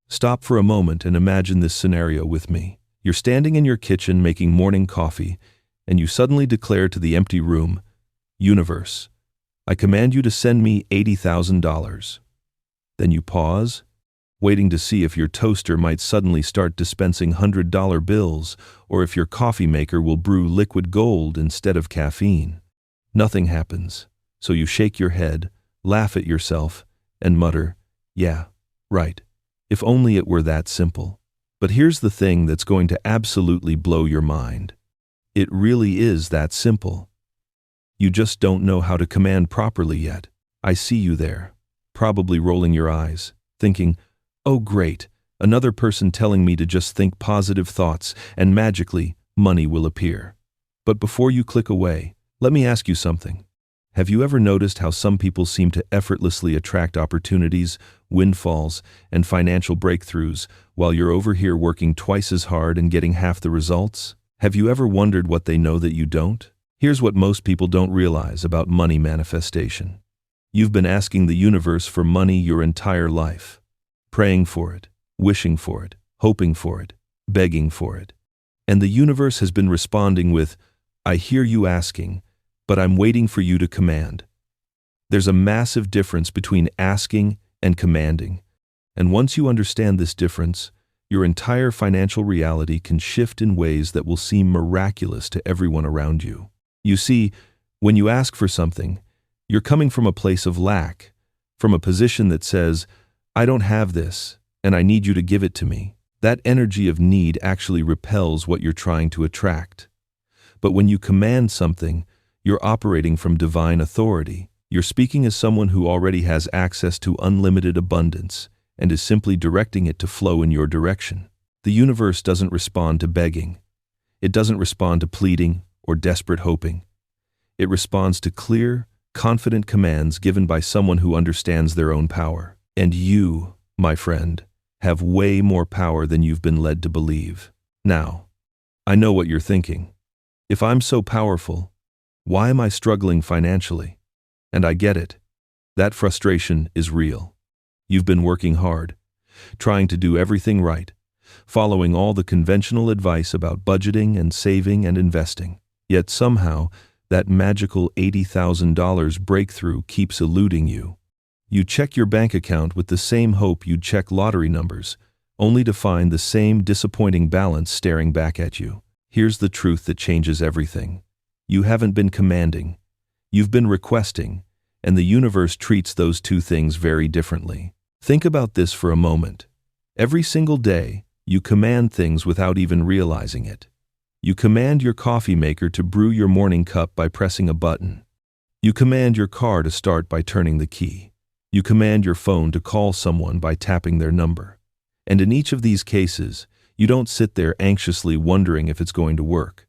Stop for a moment and imagine this scenario with me. You're standing in your kitchen making morning coffee, and you suddenly declare to the empty room, "Universe, I command you to send me $80,000. Then you pause, waiting to see if your toaster might suddenly start dispensing $100 bills or if your coffee maker will brew liquid gold instead of caffeine. Nothing happens, so you shake your head, laugh at yourself, and mutter, "Yeah, right. If only it were that simple." But here's the thing that's going to absolutely blow your mind. It really is that simple. You just don't know how to command properly yet. I see you there, probably rolling your eyes, thinking, "Oh great, another person telling me to just think positive thoughts and magically money will appear." But before you click away, let me ask you something. Have you ever noticed how some people seem to effortlessly attract opportunities, windfalls, and financial breakthroughs while you're over here working twice as hard and getting half the results? Have you ever wondered what they know that you don't? Here's what most people don't realize about money manifestation. You've been asking the universe for money your entire life, praying for it, wishing for it, hoping for it, begging for it. And the universe has been responding with, "I hear you asking, but I'm waiting for you to command." There's a massive difference between asking and commanding. And once you understand this difference, your entire financial reality can shift in ways that will seem miraculous to everyone around you. You see, when you ask for something, you're coming from a place of lack, from a position that says, "I don't have this, and I need you to give it to me." That energy of need actually repels what you're trying to attract. But when you command something, you're operating from divine authority. You're speaking as someone who already has access to unlimited abundance and is simply directing it to flow in your direction. The universe doesn't respond to begging. It doesn't respond to pleading or desperate hoping. It responds to clear, confident commands given by someone who understands their own power. And you, my friend, have way more power than you've been led to believe. Now, I know what you're thinking. If I'm so powerful, why am I struggling financially? And I get it. That frustration is real. You've been working hard, trying to do everything right, following all the conventional advice about budgeting and saving and investing. Yet somehow, that magical $80,000 breakthrough keeps eluding you. You check your bank account with the same hope you'd check lottery numbers, only to find the same disappointing balance staring back at you. Here's the truth that changes everything. You haven't been commanding. You've been requesting, and the universe treats those two things very differently. Think about this for a moment. Every single day, you command things without even realizing it. You command your coffee maker to brew your morning cup by pressing a button. You command your car to start by turning the key. You command your phone to call someone by tapping their number. And in each of these cases, you don't sit there anxiously wondering if it's going to work.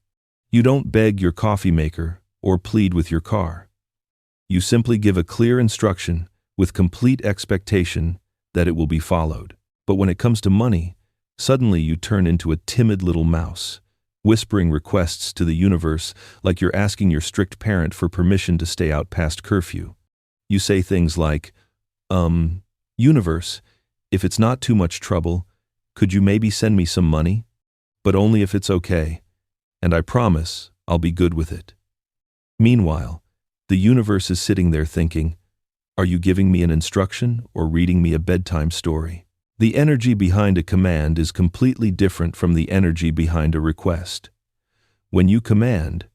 You don't beg your coffee maker or plead with your car. You simply give a clear instruction with complete expectation that it will be followed. But when it comes to money, suddenly you turn into a timid little mouse, whispering requests to the universe like you're asking your strict parent for permission to stay out past curfew. You say things like, "Universe, if it's not too much trouble, could you maybe send me some money? But only if it's okay, and I promise I'll be good with it." Meanwhile, the universe is sitting there thinking, "Are you giving me an instruction or reading me a bedtime story?" The energy behind a command is completely different from the energy behind a request. When you command,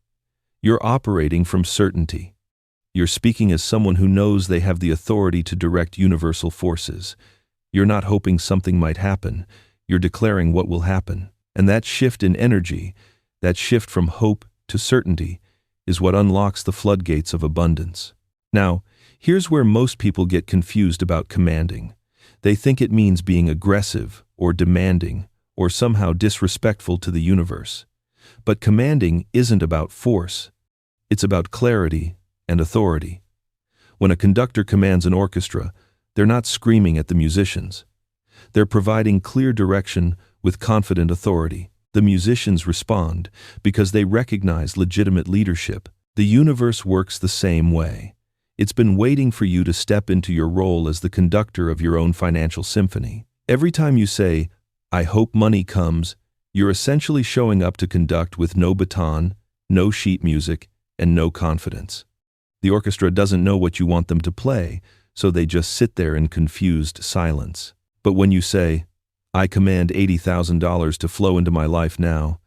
you're operating from certainty. You're speaking as someone who knows they have the authority to direct universal forces. You're not hoping something might happen. You're declaring what will happen. And that shift in energy, that shift from hope to certainty, is what unlocks the floodgates of abundance. Now, here's where most people get confused about commanding. They think it means being aggressive or demanding or somehow disrespectful to the universe. But commanding isn't about force. It's about clarity and authority. When a conductor commands an orchestra, they're not screaming at the musicians. They're providing clear direction with confident authority. The musicians respond because they recognize legitimate leadership. The universe works the same way. It's been waiting for you to step into your role as the conductor of your own financial symphony. Every time you say, "I hope money comes," you're essentially showing up to conduct with no baton, no sheet music, and no confidence. The orchestra doesn't know what you want them to play, so they just sit there in confused silence. But when you say, "I command $80,000 to flow into my life now,"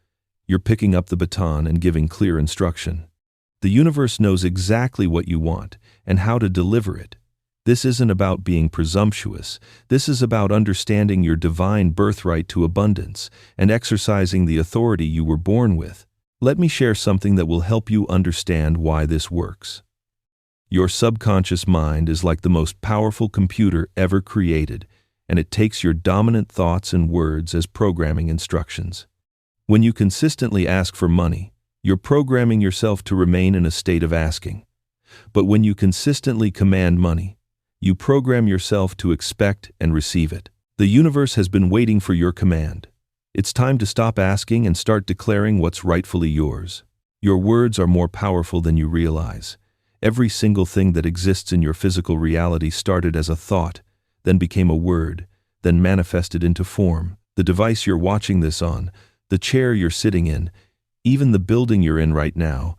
you're picking up the baton and giving clear instruction. The universe knows exactly what you want and how to deliver it. This isn't about being presumptuous. This is about understanding your divine birthright to abundance and exercising the authority you were born with. Let me share something that will help you understand why this works. Your subconscious mind is like the most powerful computer ever created, and it takes your dominant thoughts and words as programming instructions. When you consistently ask for money, you're programming yourself to remain in a state of asking. But when you consistently command money, you program yourself to expect and receive it. The universe has been waiting for your command. It's time to stop asking and start declaring what's rightfully yours. Your words are more powerful than you realize. Every single thing that exists in your physical reality started as a thought, then became a word, then manifested into form. The device you're watching this on, the chair you're sitting in, even the building you're in right now,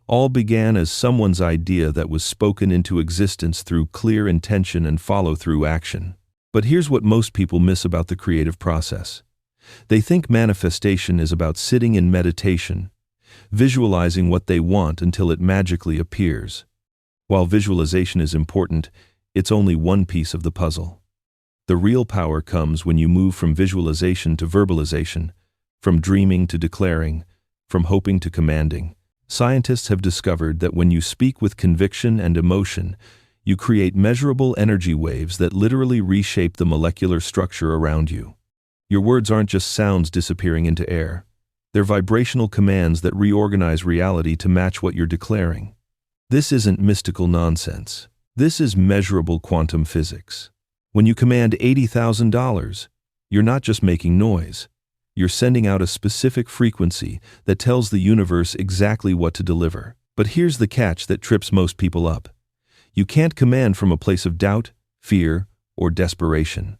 all began as someone's idea that was spoken into existence through clear intention and follow-through action. But here's what most people miss about the creative process. They think manifestation is about sitting in meditation, visualizing what they want until it magically appears. While visualization is important, it's only one piece of the puzzle. The real power comes when you move from visualization to verbalization, from dreaming to declaring, from hoping to commanding. Scientists have discovered that when you speak with conviction and emotion, you create measurable energy waves that literally reshape the molecular structure around you. Your words aren't just sounds disappearing into air. They're vibrational commands that reorganize reality to match what you're declaring. This isn't mystical nonsense. This is measurable quantum physics. When you command $80,000, you're not just making noise. You're sending out a specific frequency that tells the universe exactly what to deliver. But here's the catch that trips most people up. You can't command from a place of doubt, fear, or desperation.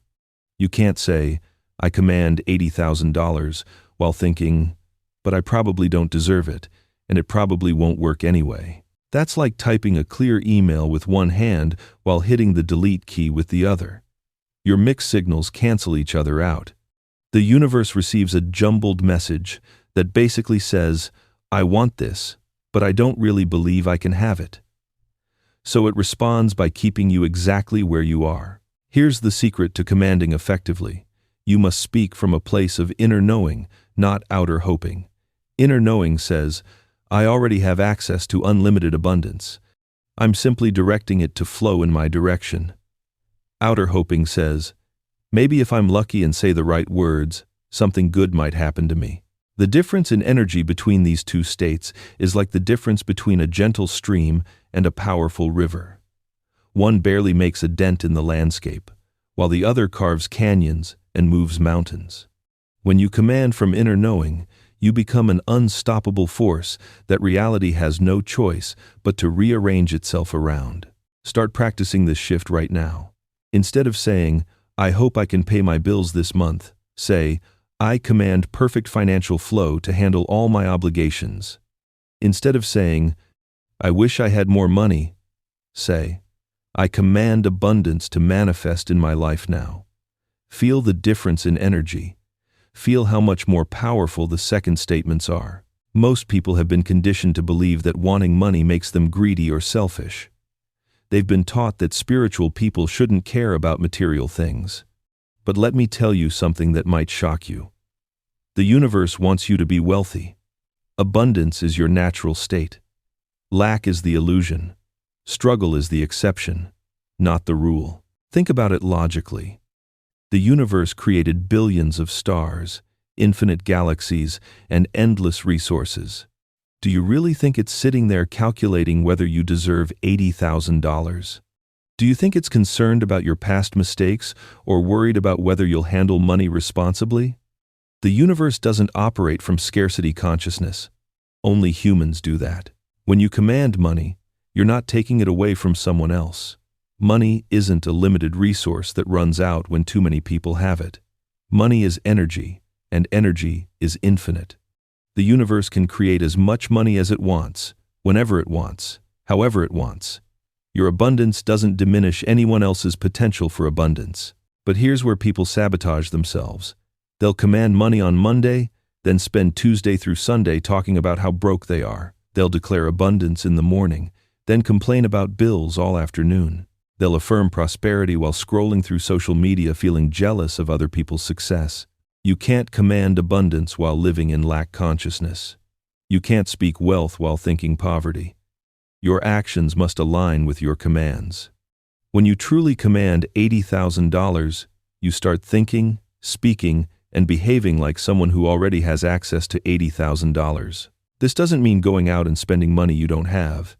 You can't say, "I command $80,000, while thinking, "But I probably don't deserve it, and it probably won't work anyway." That's like typing a clear email with one hand while hitting the delete key with the other. Your mixed signals cancel each other out. The universe receives a jumbled message that basically says, "I want this, but I don't really believe I can have it." So it responds by keeping you exactly where you are. Here's the secret to commanding effectively. You must speak from a place of inner knowing, not outer hoping. Inner knowing says, "I already have access to unlimited abundance. I'm simply directing it to flow in my direction." Outer hoping says, "Maybe if I'm lucky and say the right words, something good might happen to me." The difference in energy between these two states is like the difference between a gentle stream and a powerful river. One barely makes a dent in the landscape, while the other carves canyons and moves mountains. When you command from inner knowing, you become an unstoppable force that reality has no choice but to rearrange itself around. Start practicing this shift right now. Instead of saying, "I hope I can pay my bills this month," say, "I command perfect financial flow to handle all my obligations." Instead of saying, "I wish I had more money," say, "I command abundance to manifest in my life now." Feel the difference in energy. Feel how much more powerful the second statements are. Most people have been conditioned to believe that wanting money makes them greedy or selfish. They've been taught that spiritual people shouldn't care about material things. But let me tell you something that might shock you. The universe wants you to be wealthy. Abundance is your natural state. Lack is the illusion. Struggle is the exception, not the rule. Think about it logically. The universe created billions of stars, infinite galaxies, and endless resources. Do you really think it's sitting there calculating whether you deserve $80,000? Do you think it's concerned about your past mistakes or worried about whether you'll handle money responsibly? The universe doesn't operate from scarcity consciousness. Only humans do that. When you command money, you're not taking it away from someone else. Money isn't a limited resource that runs out when too many people have it. Money is energy, and energy is infinite. The universe can create as much money as it wants, whenever it wants, however it wants. Your abundance doesn't diminish anyone else's potential for abundance. But here's where people sabotage themselves. They'll command money on Monday, then spend Tuesday through Sunday talking about how broke they are. They'll declare abundance in the morning, then complain about bills all afternoon. They'll affirm prosperity while scrolling through social media feeling jealous of other people's success. You can't command abundance while living in lack consciousness. You can't speak wealth while thinking poverty. Your actions must align with your commands. When you truly command $80,000, you start thinking, speaking, and behaving like someone who already has access to $80,000. This doesn't mean going out and spending money you don't have.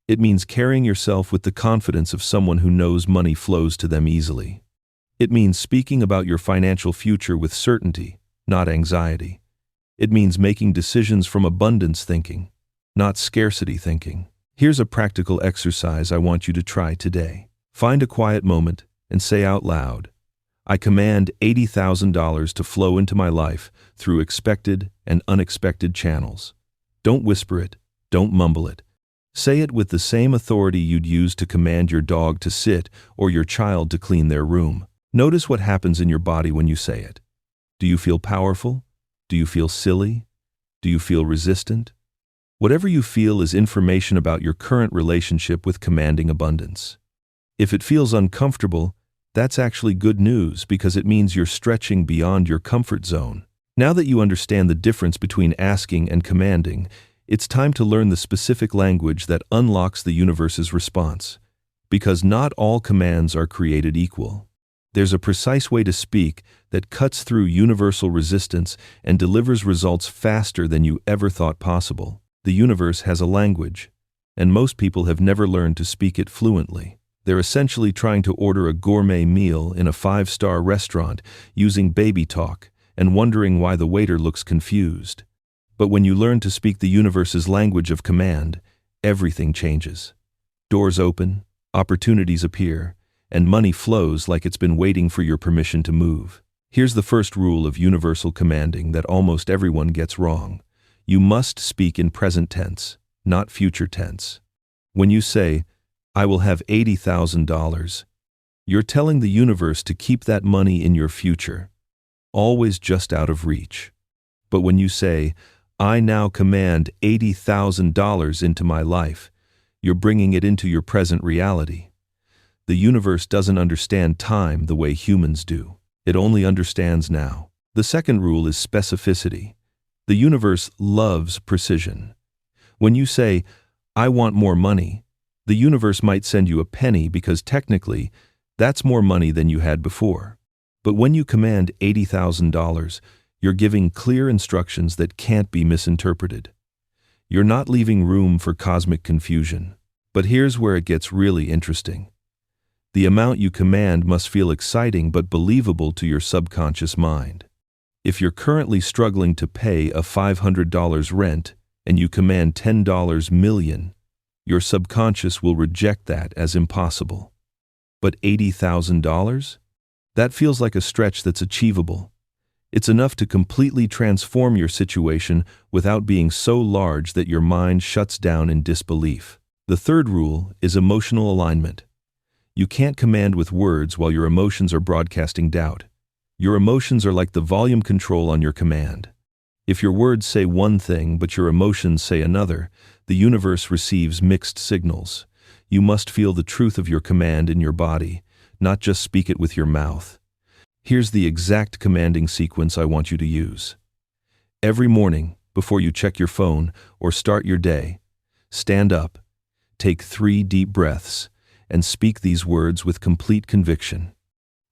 It means carrying yourself with the confidence of someone who knows money flows to them easily. It means speaking about your financial future with certainty, not anxiety. It means making decisions from abundance thinking, not scarcity thinking. Here's a practical exercise I want you to try today. Find a quiet moment and say out loud, I command $80,000 to flow into my life through expected and unexpected channels. Don't whisper it, don't mumble it. Say it with the same authority you'd use to command your dog to sit or your child to clean their room. Notice what happens in your body when you say it. Do you feel powerful? Do you feel silly? Do you feel resistant? Whatever you feel is information about your current relationship with commanding abundance. If it feels uncomfortable, that's actually good news because it means you're stretching beyond your comfort zone. Now that you understand the difference between asking and commanding, it's time to learn the specific language that unlocks the universe's response. Because not all commands are created equal. There's a precise way to speak that cuts through universal resistance and delivers results faster than you ever thought possible. The universe has a language, and most people have never learned to speak it fluently. They're essentially trying to order a gourmet meal in a 5-star restaurant using baby talk and wondering why the waiter looks confused. But when you learn to speak the universe's language of command, everything changes. Doors open, opportunities appear, and money flows like it's been waiting for your permission to move. Here's the first rule of universal commanding that almost everyone gets wrong. You must speak in present tense, not future tense. When you say, I will have $80,000, you're telling the universe to keep that money in your future, always just out of reach. But when you say, I now command $80,000 into my life, you're bringing it into your present reality. The universe doesn't understand time the way humans do. It only understands now. The second rule is specificity. The universe loves precision. When you say, I want more money, the universe might send you a penny because technically, that's more money than you had before. But when you command $80,000, you're giving clear instructions that can't be misinterpreted. You're not leaving room for cosmic confusion. But here's where it gets really interesting. The amount you command must feel exciting but believable to your subconscious mind. If you're currently struggling to pay a $500 rent and you command $10 million, your subconscious will reject that as impossible. But $80,000? That feels like a stretch that's achievable. It's enough to completely transform your situation without being so large that your mind shuts down in disbelief. The third rule is emotional alignment. You can't command with words while your emotions are broadcasting doubt. Your emotions are like the volume control on your command. If your words say one thing but your emotions say another, the universe receives mixed signals. You must feel the truth of your command in your body, not just speak it with your mouth. Here's the exact commanding sequence I want you to use. Every morning, before you check your phone or start your day, stand up, take 3 deep breaths, and speak these words with complete conviction.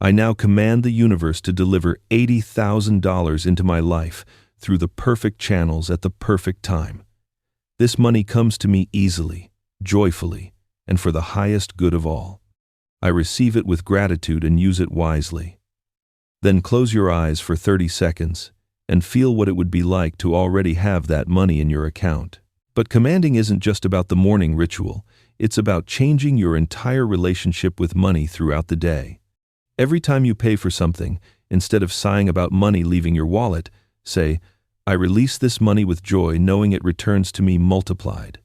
I now command the universe to deliver $80,000 into my life through the perfect channels at the perfect time. This money comes to me easily, joyfully, and for the highest good of all. I receive it with gratitude and use it wisely. Then close your eyes for 30 seconds and feel what it would be like to already have that money in your account. But commanding isn't just about the morning ritual, It's about changing your entire relationship with money throughout the day. Every time you pay for something, instead of sighing about money leaving your wallet, say, "I release this money with joy knowing it returns to me multiplied."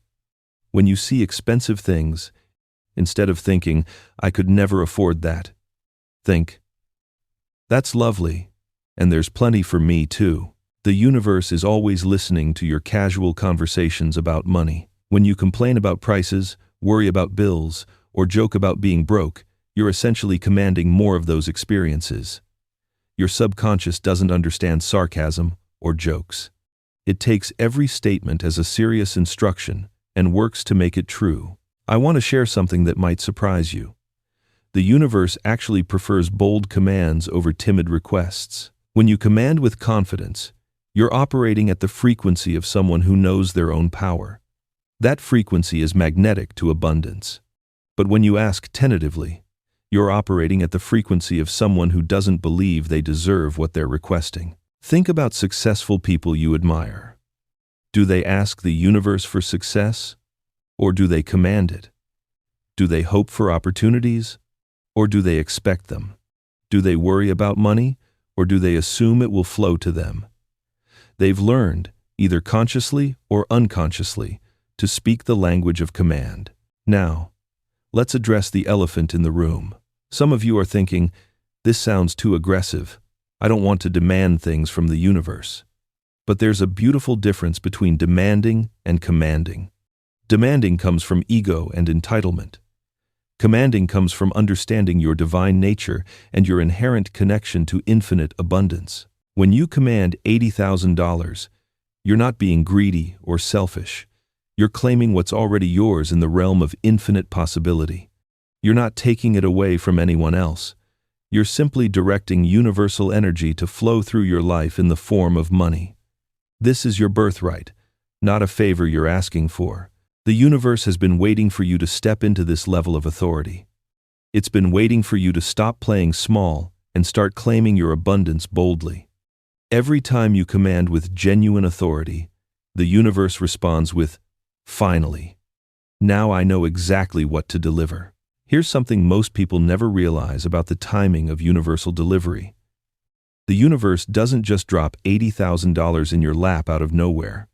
When you see expensive things, instead of thinking, "I could never afford that," think, "That's lovely, and there's plenty for me too." The universe is always listening to your casual conversations about money. When you complain about prices, worry about bills, or joke about being broke, you're essentially commanding more of those experiences. Your subconscious doesn't understand sarcasm or jokes. It takes every statement as a serious instruction and works to make it true. I want to share something that might surprise you. The universe actually prefers bold commands over timid requests. When you command with confidence, you're operating at the frequency of someone who knows their own power. That frequency is magnetic to abundance. But when you ask tentatively, you're operating at the frequency of someone who doesn't believe they deserve what they're requesting. Think about successful people you admire. Do they ask the universe for success, or do they command it? Do they hope for opportunities, or do they expect them? Do they worry about money, or do they assume it will flow to them? They've learned, either consciously or unconsciously, to speak the language of command. Now, let's address the elephant in the room. Some of you are thinking, "This sounds too aggressive. I don't want to demand things from the universe." But there's a beautiful difference between demanding and commanding. Demanding comes from ego and entitlement. Commanding comes from understanding your divine nature and your inherent connection to infinite abundance. When you command $80,000, you're not being greedy or selfish. You're claiming what's already yours in the realm of infinite possibility. You're not taking it away from anyone else. You're simply directing universal energy to flow through your life in the form of money. This is your birthright, not a favor you're asking for. The universe has been waiting for you to step into this level of authority. It's been waiting for you to stop playing small and start claiming your abundance boldly. Every time you command with genuine authority, the universe responds with, "Finally. Now I know exactly what to deliver." Here's something most people never realize about the timing of universal delivery. The universe doesn't just drop $80,000 in your lap out of nowhere.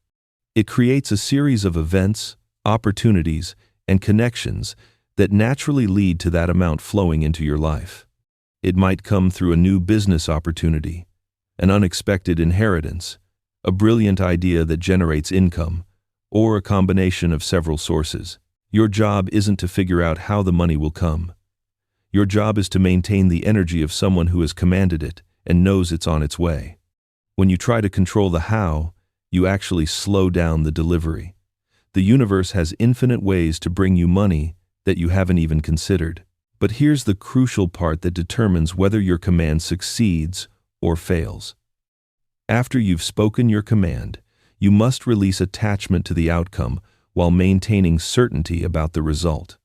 It creates a series of events, opportunities, and connections that naturally lead to that amount flowing into your life. It might come through a new business opportunity, an unexpected inheritance, a brilliant idea that generates income, or a combination of several sources. Your job isn't to figure out how the money will come. Your job is to maintain the energy of someone who has commanded it and knows it's on its way. When you try to control the how, you actually slow down the delivery. The universe has infinite ways to bring you money that you haven't even considered. But here's the crucial part that determines whether your command succeeds or fails. After you've spoken your command, you must release attachment to the outcome while maintaining certainty about the result.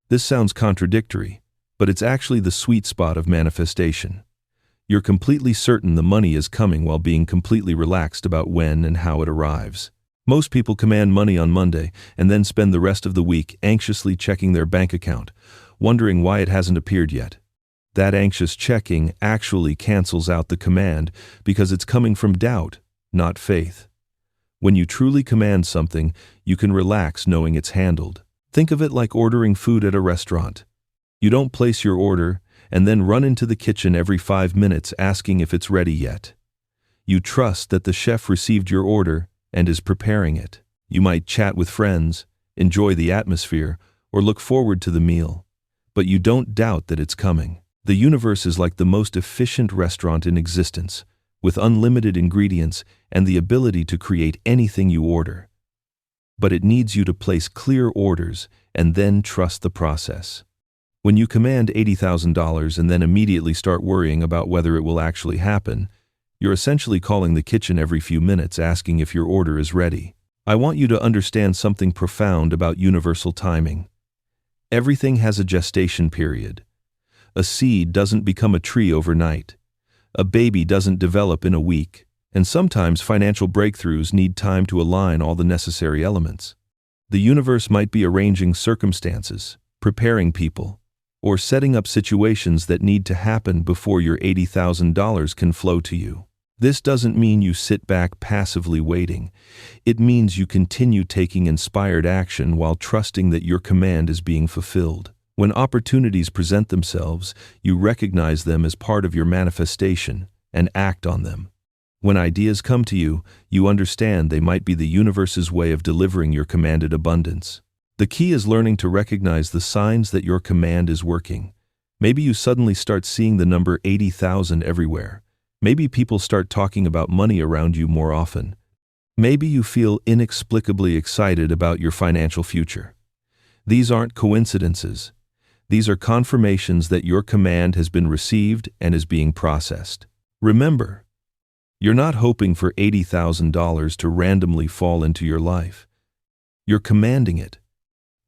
This sounds contradictory, but it's actually the sweet spot of manifestation. You're completely certain the money is coming while being completely relaxed about when and how it arrives. Most people command money on Monday and then spend the rest of the week anxiously checking their bank account, wondering why it hasn't appeared yet. That anxious checking actually cancels out the command because it's coming from doubt, not faith. When you truly command something, you can relax knowing it's handled. Think of it like ordering food at a restaurant. You don't place your order and then run into the kitchen every 5 minutes asking if it's ready yet. You trust that the chef received your order and is preparing it. You might chat with friends, enjoy the atmosphere, or look forward to the meal, but you don't doubt that it's coming. The universe is like the most efficient restaurant in existence, with unlimited ingredients and the ability to create anything you order. But it needs you to place clear orders and then trust the process. When you command $80,000 and then immediately start worrying about whether it will actually happen, you're essentially calling the kitchen every few minutes asking if your order is ready. I want you to understand something profound about universal timing. Everything has a gestation period. A seed doesn't become a tree overnight. A baby doesn't develop in a week. And sometimes financial breakthroughs need time to align all the necessary elements. The universe might be arranging circumstances, preparing people, or setting up situations that need to happen before your $80,000 can flow to you. This doesn't mean you sit back passively waiting. It means you continue taking inspired action while trusting that your command is being fulfilled. When opportunities present themselves, you recognize them as part of your manifestation and act on them. When ideas come to you, you understand they might be the universe's way of delivering your commanded abundance. The key is learning to recognize the signs that your command is working. Maybe you suddenly start seeing the number 80,000 everywhere. Maybe people start talking about money around you more often. Maybe you feel inexplicably excited about your financial future. These aren't coincidences. These are confirmations that your command has been received and is being processed. Remember, you're not hoping for $80,000 to randomly fall into your life. You're commanding it,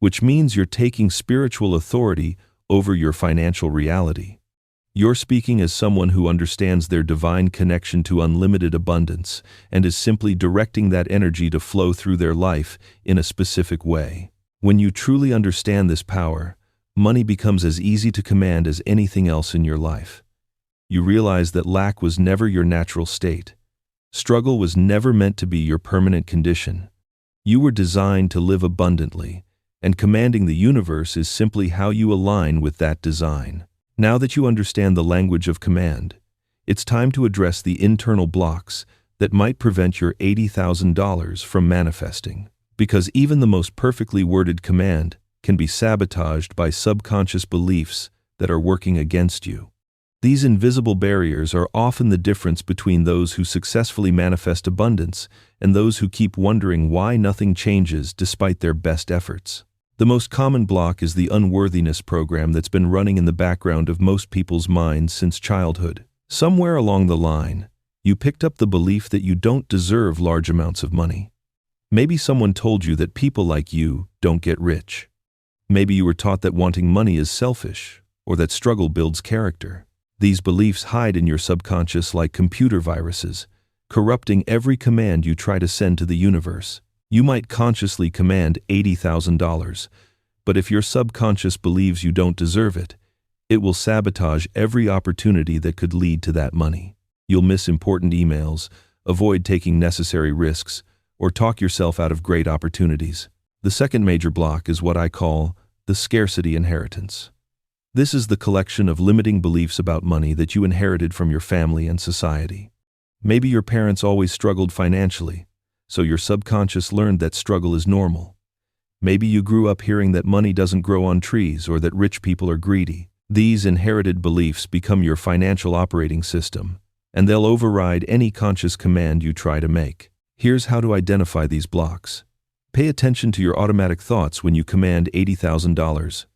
which means you're taking spiritual authority over your financial reality. You're speaking as someone who understands their divine connection to unlimited abundance and is simply directing that energy to flow through their life in a specific way. When you truly understand this power, money becomes as easy to command as anything else in your life. You realize that lack was never your natural state. Struggle was never meant to be your permanent condition. You were designed to live abundantly, and commanding the universe is simply how you align with that design. Now that you understand the language of command, it's time to address the internal blocks that might prevent your $80,000 from manifesting. Because even the most perfectly worded command can be sabotaged by subconscious beliefs that are working against you. These invisible barriers are often the difference between those who successfully manifest abundance and those who keep wondering why nothing changes despite their best efforts. The most common block is the unworthiness program that's been running in the background of most people's minds since childhood. Somewhere along the line, you picked up the belief that you don't deserve large amounts of money. Maybe someone told you that people like you don't get rich. Maybe you were taught that wanting money is selfish, or that struggle builds character. These beliefs hide in your subconscious like computer viruses, corrupting every command you try to send to the universe. You might consciously command $80,000, but if your subconscious believes you don't deserve it, it will sabotage every opportunity that could lead to that money. You'll miss important emails, avoid taking necessary risks, or talk yourself out of great opportunities. The second major block is what I call the scarcity inheritance. This is the collection of limiting beliefs about money that you inherited from your family and society. Maybe your parents always struggled financially, so your subconscious learned that struggle is normal. Maybe you grew up hearing that money doesn't grow on trees or that rich people are greedy. These inherited beliefs become your financial operating system, and they'll override any conscious command you try to make. Here's how to identify these blocks. Pay attention to your automatic thoughts when you command $80,000.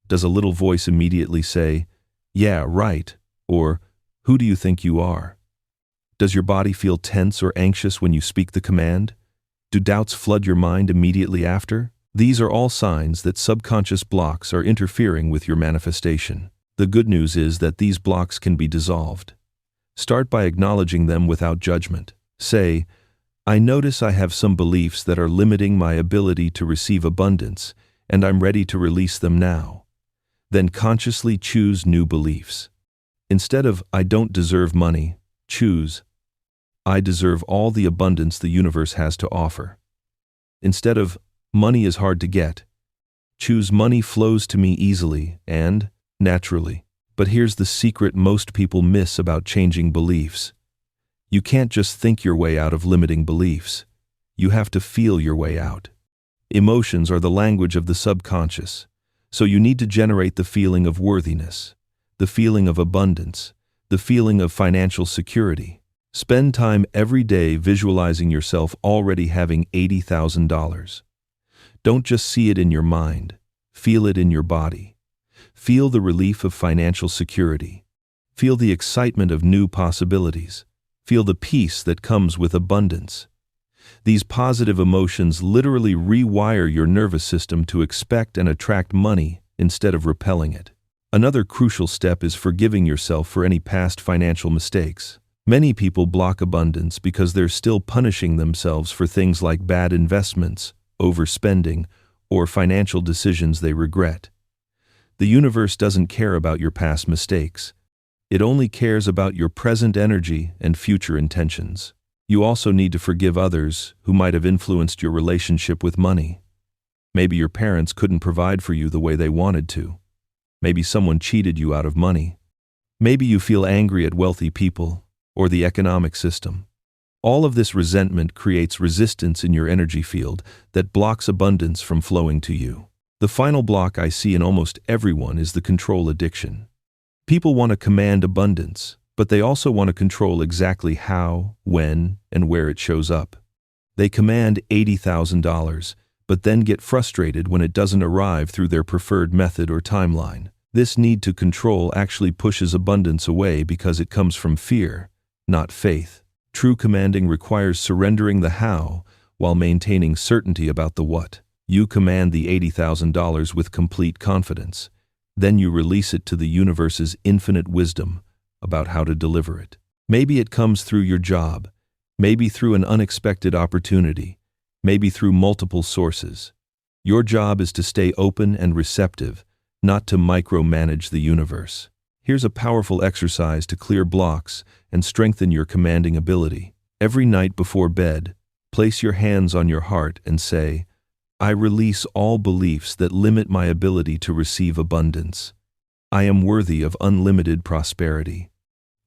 Does a little voice immediately say, "Yeah, right," or "Who do you think you are?" Does your body feel tense or anxious when you speak the command? Do doubts flood your mind immediately after? These are all signs that subconscious blocks are interfering with your manifestation. The good news is that these blocks can be dissolved. Start by acknowledging them without judgment. Say, "I notice I have some beliefs that are limiting my ability to receive abundance, and I'm ready to release them now." Then consciously choose new beliefs. Instead of "I don't deserve money," choose "I deserve all the abundance the universe has to offer." Instead of "money is hard to get," choose "money flows to me easily and naturally." But here's the secret most people miss about changing beliefs. You can't just think your way out of limiting beliefs. You have to feel your way out. Emotions are the language of the subconscious, so you need to generate the feeling of worthiness, the feeling of abundance, the feeling of financial security. Spend time every day visualizing yourself already having $80,000. Don't just see it in your mind, feel it in your body. Feel the relief of financial security. Feel the excitement of new possibilities. Feel the peace that comes with abundance. These positive emotions literally rewire your nervous system to expect and attract money instead of repelling it. Another crucial step is forgiving yourself for any past financial mistakes. Many people block abundance because they're still punishing themselves for things like bad investments overspending, or financial decisions they regret. The universe doesn't care about your past mistakes. It only cares about your present energy and future intentions. You also need to forgive others who might have influenced your relationship with money. Maybe your parents couldn't provide for you the way they wanted to. Maybe someone cheated you out of money. Maybe you feel angry at wealthy people or the economic system. All of this resentment creates resistance in your energy field that blocks abundance from flowing to you. The final block I see in almost everyone is the control addiction. People want to command abundance, but they also want to control exactly how, when, and where it shows up. They command $80,000, but then get frustrated when it doesn't arrive through their preferred method or timeline. This need to control actually pushes abundance away because it comes from fear, not faith. True commanding requires surrendering the how while maintaining certainty about the what. You command the $80,000 with complete confidence. Then you release it to the universe's infinite wisdom about how to deliver it. Maybe it comes through your job, maybe through an unexpected opportunity, maybe through multiple sources. Your job is to stay open and receptive, not to micromanage the universe. Here's a powerful exercise to clear blocks and strengthen your commanding ability. Every night before bed, place your hands on your heart and say, I release all beliefs that limit my ability to receive abundance. I am worthy of unlimited prosperity.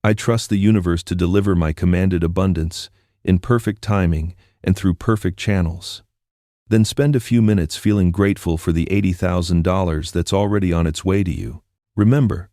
I trust the universe to deliver my commanded abundance in perfect timing and through perfect channels. Then spend a few minutes feeling grateful for the $80,000 that's already on its way to you. Remember,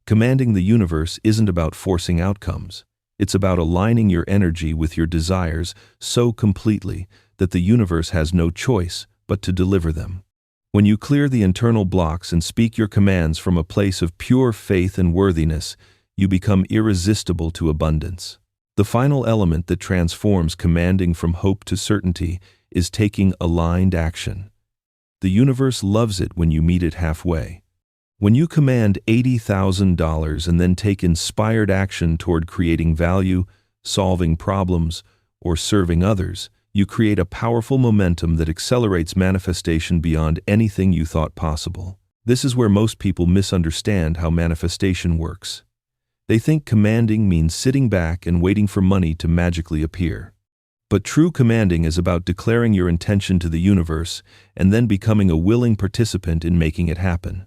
commanding the universe isn't about forcing outcomes. It's about aligning your energy with your desires so completely that the universe has no choice but to deliver them. When you clear the internal blocks and speak your commands from a place of pure faith and worthiness, you become irresistible to abundance. The final element that transforms commanding from hope to certainty is taking aligned action. The universe loves it when you meet it halfway. When you command $80,000 and then take inspired action toward creating value, solving problems, or serving others, you create a powerful momentum that accelerates manifestation beyond anything you thought possible. This is where most people misunderstand how manifestation works. They think commanding means sitting back and waiting for money to magically appear. But true commanding is about declaring your intention to the universe and then becoming a willing participant in making it happen.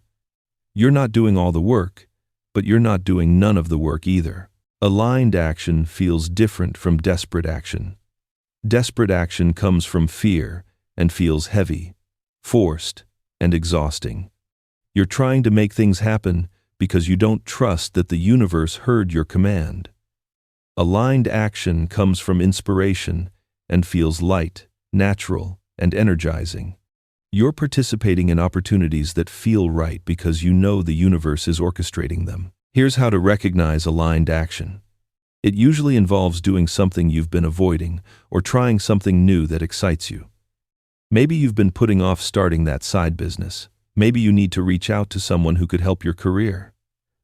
You're not doing all the work, but you're not doing none of the work either. Aligned action feels different from desperate action. Desperate action comes from fear and feels heavy, forced, and exhausting. You're trying to make things happen because you don't trust that the universe heard your command. Aligned action comes from inspiration and feels light, natural, and energizing. You're participating in opportunities that feel right because you know the universe is orchestrating them. Here's how to recognize aligned action. It usually involves doing something you've been avoiding or trying something new that excites you. Maybe you've been putting off starting that side business. Maybe you need to reach out to someone who could help your career.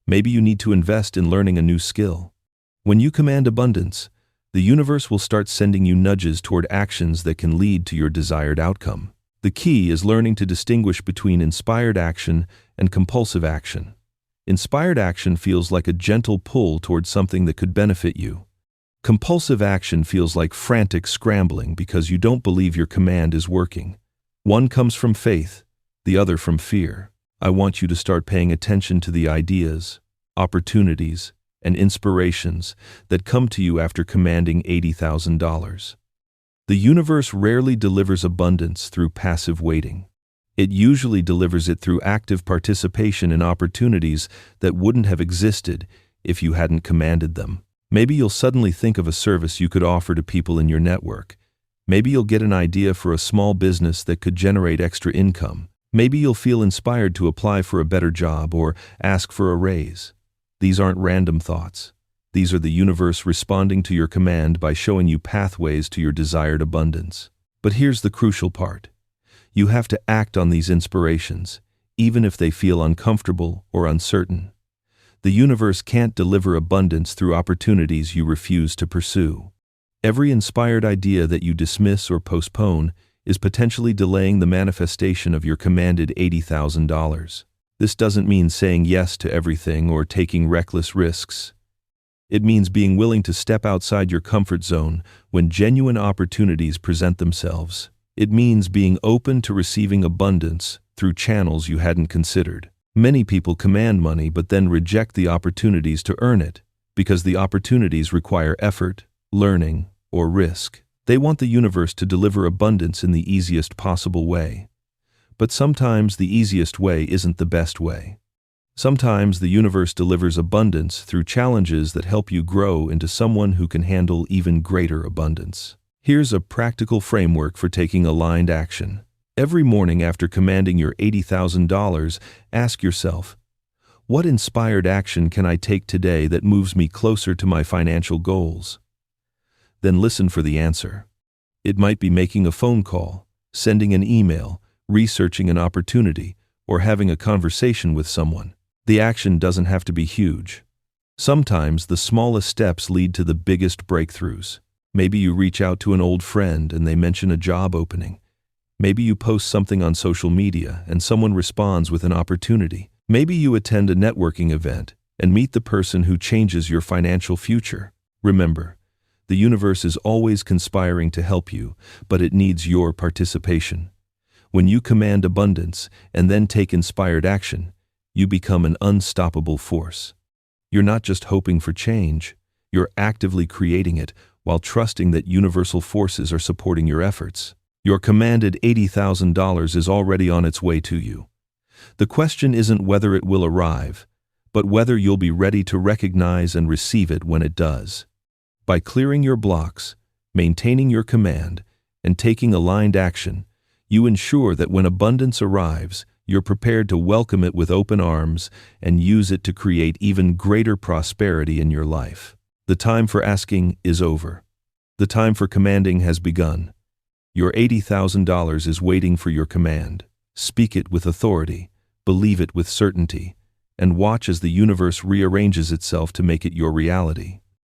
Maybe you need to invest in learning a new skill. When you command abundance, the universe will start sending you nudges toward actions that can lead to your desired outcome. The key is learning to distinguish between inspired action and compulsive action. Inspired action feels like a gentle pull towards something that could benefit you. Compulsive action feels like frantic scrambling because you don't believe your command is working. One comes from faith, the other from fear. I want you to start paying attention to the ideas, opportunities, and inspirations that come to you after commanding $80,000. The universe rarely delivers abundance through passive waiting. It usually delivers it through active participation in opportunities that wouldn't have existed if you hadn't commanded them. Maybe you'll suddenly think of a service you could offer to people in your network. Maybe you'll get an idea for a small business that could generate extra income. Maybe you'll feel inspired to apply for a better job or ask for a raise. These aren't random thoughts. These are the universe responding to your command by showing you pathways to your desired abundance. But here's the crucial part. You have to act on these inspirations, even if they feel uncomfortable or uncertain. The universe can't deliver abundance through opportunities you refuse to pursue. Every inspired idea that you dismiss or postpone is potentially delaying the manifestation of your commanded $80,000. This doesn't mean saying yes to everything or taking reckless risks. It means being willing to step outside your comfort zone when genuine opportunities present themselves. It means being open to receiving abundance through channels you hadn't considered. Many people command money but then reject the opportunities to earn it because the opportunities require effort, learning, or risk. They want the universe to deliver abundance in the easiest possible way. But sometimes the easiest way isn't the best way. Sometimes the universe delivers abundance through challenges that help you grow into someone who can handle even greater abundance. Here's a practical framework for taking aligned action. Every morning after commanding your $80,000, ask yourself, what inspired action can I take today that moves me closer to my financial goals? Then listen for the answer. It might be making a phone call, sending an email, researching an opportunity, or having a conversation with someone. The action doesn't have to be huge. Sometimes the smallest steps lead to the biggest breakthroughs. Maybe you reach out to an old friend and they mention a job opening. Maybe you post something on social media and someone responds with an opportunity. Maybe you attend a networking event and meet the person who changes your financial future. Remember, the universe is always conspiring to help you, but it needs your participation. When you command abundance and then take inspired action, you become an unstoppable force. You're not just hoping for change, you're actively creating it while trusting that universal forces are supporting your efforts. Your commanded $80,000 is already on its way to you. The question isn't whether it will arrive, but whether you'll be ready to recognize and receive it when it does. By clearing your blocks, maintaining your command, and taking aligned action, you ensure that when abundance arrives, you're prepared to welcome it with open arms and use it to create even greater prosperity in your life. The time for asking is over. The time for commanding has begun. Your $80,000 is waiting for your command. Speak it with authority, believe it with certainty, and watch as the universe rearranges itself to make it your reality.